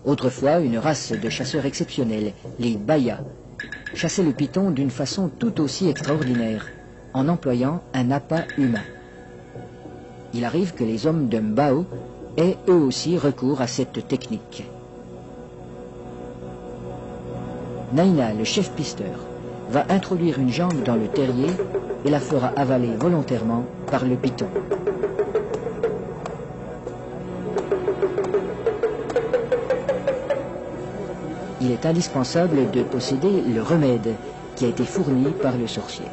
Autrefois, une race de chasseurs exceptionnels, les Baya, chassaient le python d'une façon tout aussi extraordinaire, en employant un appât humain. Il arrive que les hommes de Mbao aient eux aussi recours à cette technique. Naina, le chef pisteur, va introduire une jambe dans le terrier et la fera avaler volontairement par le python. Il est indispensable de posséder le remède qui a été fourni par le sorcier.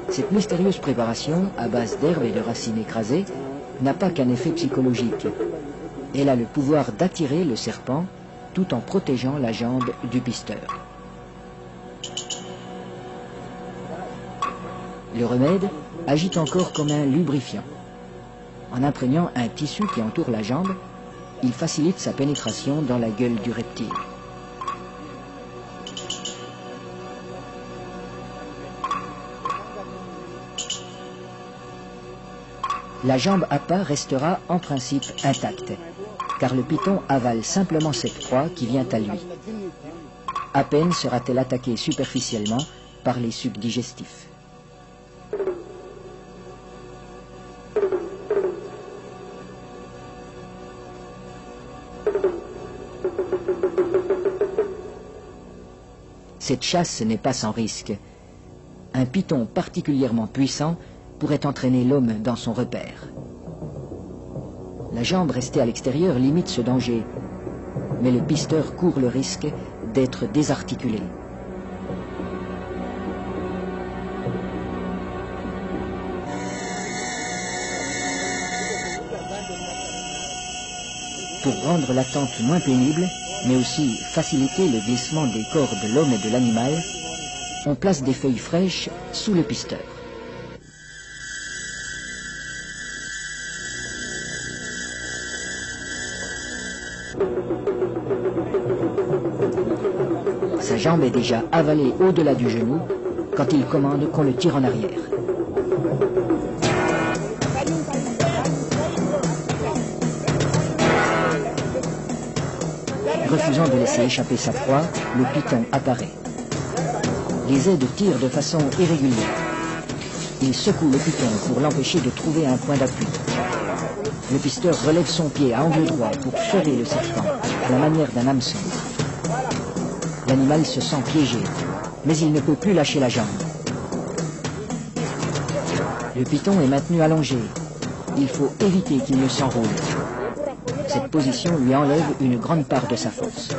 Cette mystérieuse préparation, à base d'herbes et de racines écrasées, n'a pas qu'un effet psychologique. Elle a le pouvoir d'attirer le serpent tout en protégeant la jambe du pisteur. Le remède agit encore comme un lubrifiant. En imprégnant un tissu qui entoure la jambe, il facilite sa pénétration dans la gueule du reptile. La jambe appât restera en principe intacte, car le python avale simplement cette proie qui vient à lui. À peine sera-t-elle attaquée superficiellement par les sucs digestifs. Cette chasse n'est pas sans risque. Un python particulièrement puissant pourrait entraîner l'homme dans son repère. La jambe restée à l'extérieur limite ce danger, mais le pisteur court le risque d'être désarticulé. Pour rendre l'attente moins pénible, mais aussi faciliter le glissement des corps de l'homme et de l'animal, on place des feuilles fraîches sous le pisteur. Sa jambe est déjà avalée au-delà du genou quand il commande qu'on le tire en arrière. Refusant de laisser échapper sa proie, le python apparaît. Les aides tirent de façon irrégulière. Il secoue le python pour l'empêcher de trouver un point d'appui. Le pisteur relève son pied à angle droit pour ferrer le serpent à la manière d'un hameçon. L'animal se sent piégé, mais il ne peut plus lâcher la jambe. Le python est maintenu allongé. Il faut éviter qu'il ne s'enroule. Cette position lui enlève une grande part de sa force.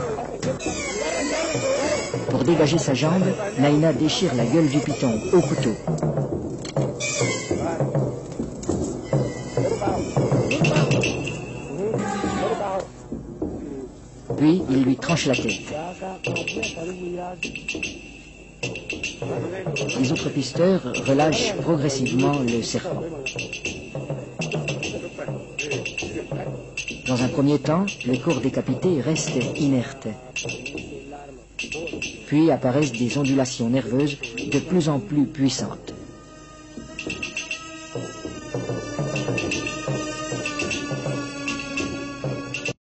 Pour dégager sa jambe, Naina déchire la gueule du python au couteau. Puis, il lui tranche la tête. Les autres pisteurs relâchent progressivement le serpent. Dans un premier temps, le corps décapité reste inerte. Puis apparaissent des ondulations nerveuses de plus en plus puissantes.